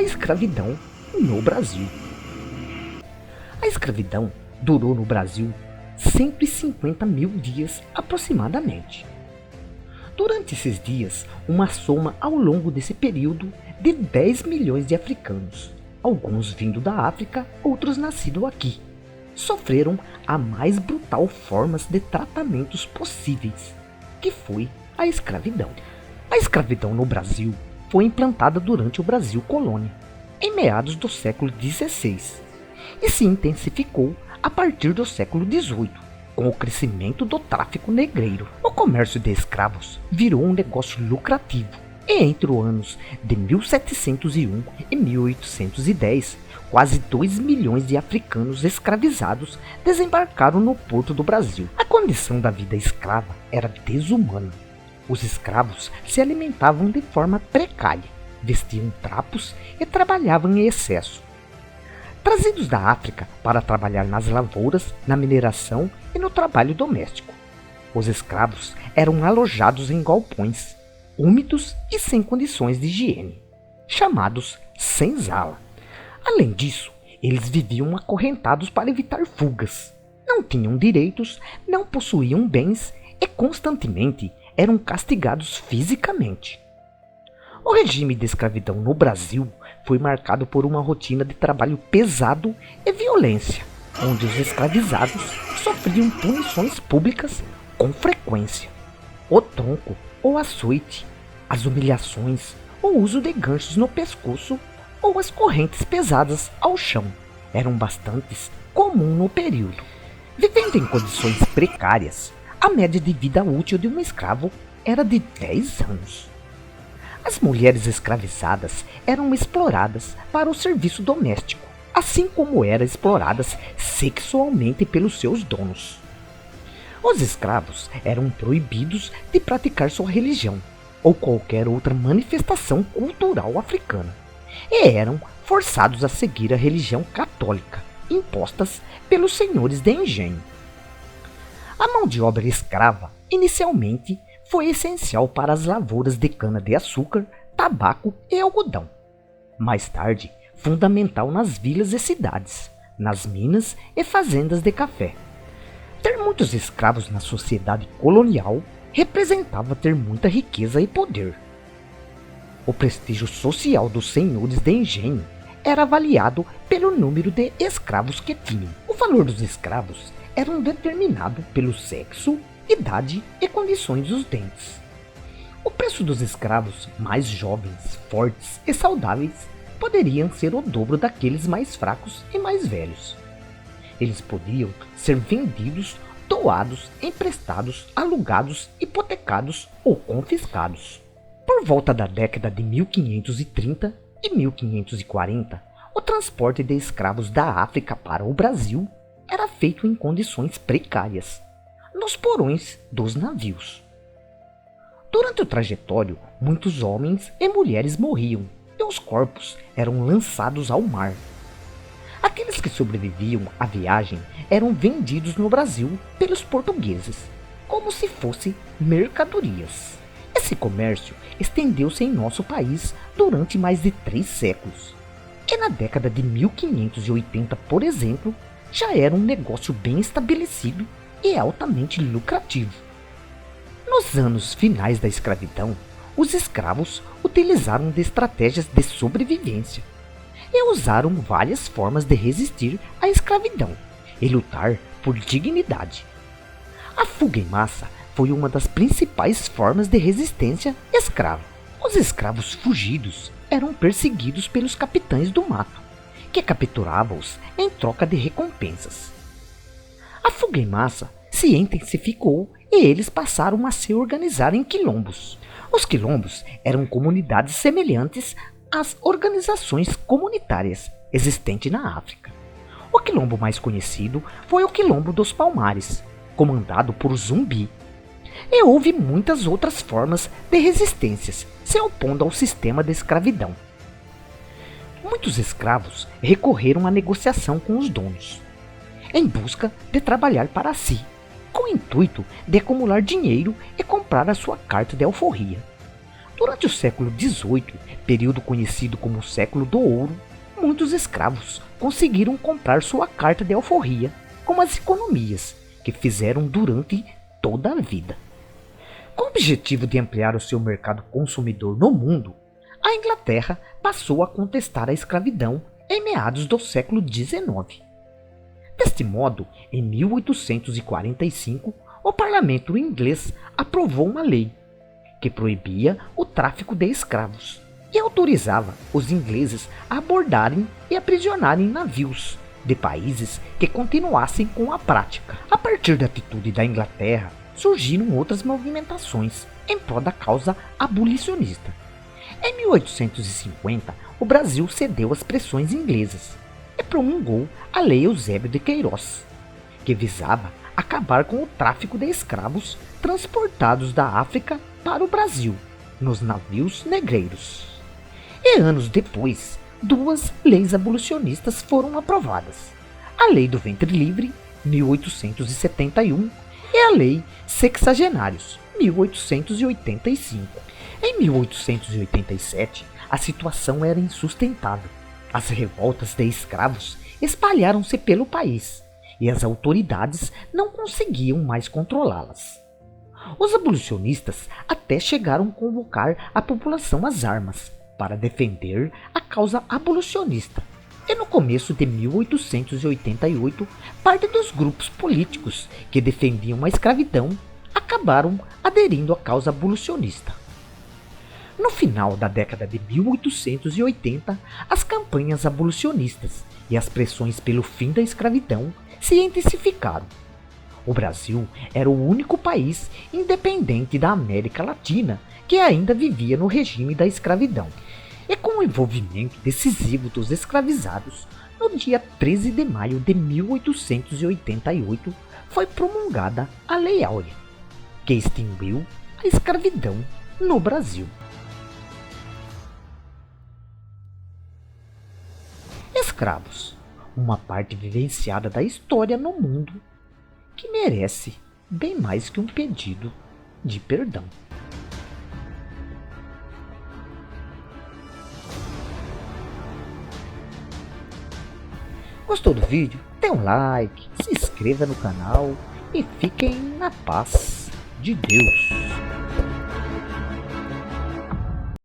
a escravidão no Brasil. A escravidão durou no Brasil 150 mil dias aproximadamente. Durante esses dias, uma soma ao longo desse período de 10 milhões de africanos, alguns vindo da África, outros nascidos aqui, sofreram a mais brutal formas de tratamentos possíveis, que foi a escravidão. A escravidão no Brasil foi implantada durante o Brasil Colônia, em meados do século XVI, e se intensificou a partir do século XVIII, com o crescimento do tráfico negreiro. O comércio de escravos virou um negócio lucrativo, e entre os anos de 1701 e 1810, quase 2 milhões de africanos escravizados desembarcaram no porto do Brasil. A condição da vida escrava era desumana. Os escravos se alimentavam de forma precária, vestiam trapos e trabalhavam em excesso. Trazidos da África para trabalhar nas lavouras, na mineração e no trabalho doméstico. Os escravos eram alojados em galpões, úmidos e sem condições de higiene, chamados senzala. Além disso, eles viviam acorrentados para evitar fugas. Não tinham direitos, não possuíam bens e constantemente eram castigados fisicamente. O regime de escravidão no Brasil foi marcado por uma rotina de trabalho pesado e violência, onde os escravizados sofriam punições públicas com frequência. O tronco ou açoite, as humilhações, o uso de ganchos no pescoço ou as correntes pesadas ao chão eram bastante comuns no período. Vivendo em condições precárias, a média de vida útil de um escravo era de 10 anos. As mulheres escravizadas eram exploradas para o serviço doméstico, assim como eram exploradas sexualmente pelos seus donos. Os escravos eram proibidos de praticar sua religião ou qualquer outra manifestação cultural africana, e eram forçados a seguir a religião católica, impostas pelos senhores de engenho. A mão de obra escrava, inicialmente, foi essencial para as lavouras de cana-de-açúcar, tabaco e algodão. Mais tarde, fundamental nas vilas e cidades, nas minas e fazendas de café. Ter muitos escravos na sociedade colonial representava ter muita riqueza e poder. O prestígio social dos senhores de engenho era avaliado pelo número de escravos que tinham. O valor dos escravos era determinado pelo sexo, idade e condições dos dentes. O preço dos escravos mais jovens, fortes e saudáveis poderiam ser o dobro daqueles mais fracos e mais velhos. Eles podiam ser vendidos, doados, emprestados, alugados, hipotecados ou confiscados. Por volta da década de 1530 e 1540, o transporte de escravos da África para o Brasil era feito em condições precárias, nos porões dos navios. Durante o trajetório, muitos homens e mulheres morriam e os corpos eram lançados ao mar. Aqueles que sobreviviam à viagem eram vendidos no Brasil pelos portugueses, como se fossem mercadorias. Esse comércio estendeu-se em nosso país durante mais de 3 séculos. E na década de 1580, por exemplo, já era um negócio bem estabelecido e altamente lucrativo. Nos anos finais da escravidão, os escravos utilizaram de estratégias de sobrevivência e usaram várias formas de resistir à escravidão e lutar por dignidade. A fuga em massa foi uma das principais formas de resistência escrava. Os escravos fugidos eram perseguidos pelos capitães do mato, que capturavam-os em troca de recompensas. A fuga em massa se intensificou e eles passaram a se organizar em quilombos. Os quilombos eram comunidades semelhantes às organizações comunitárias existentes na África. O quilombo mais conhecido foi o Quilombo dos Palmares, comandado por Zumbi. E houve muitas outras formas de resistências se opondo ao sistema de escravidão. Muitos escravos recorreram à negociação com os donos, em busca de trabalhar para si, com o intuito de acumular dinheiro e comprar a sua carta de alforria. Durante o século XVIII, período conhecido como o século do ouro, muitos escravos conseguiram comprar sua carta de alforria com as economias que fizeram durante toda a vida. Com o objetivo de ampliar o seu mercado consumidor no mundo, a Inglaterra passou a contestar a escravidão em meados do século XIX. Deste modo, em 1845, o parlamento inglês aprovou uma lei que proibia o tráfico de escravos e autorizava os ingleses a abordarem e aprisionarem navios de países que continuassem com a prática. A partir da atitude da Inglaterra, surgiram outras movimentações em prol da causa abolicionista. Em 1850, o Brasil cedeu às pressões inglesas e promulgou a Lei Eusébio de Queiroz, que visava acabar com o tráfico de escravos transportados da África para o Brasil, nos navios negreiros. E anos depois, duas leis abolicionistas foram aprovadas: a Lei do Ventre Livre, 1871, e a Lei Sexagenários, 1885. Em 1887, a situação era insustentável. As revoltas de escravos espalharam-se pelo país e as autoridades não conseguiam mais controlá-las. Os abolicionistas até chegaram a convocar a população às armas para defender a causa abolicionista. E no começo de 1888, parte dos grupos políticos que defendiam a escravidão acabaram aderindo à causa abolicionista. No final da década de 1880, as campanhas abolicionistas e as pressões pelo fim da escravidão se intensificaram. O Brasil era o único país independente da América Latina que ainda vivia no regime da escravidão. E com o envolvimento decisivo dos escravizados, no dia 13 de maio de 1888, foi promulgada a Lei Áurea, que extinguiu a escravidão no Brasil. Escravos, uma parte vivenciada da história no mundo que merece bem mais que um pedido de perdão. Gostou do vídeo? Dê um like, se inscreva no canal e fiquem na paz de Deus.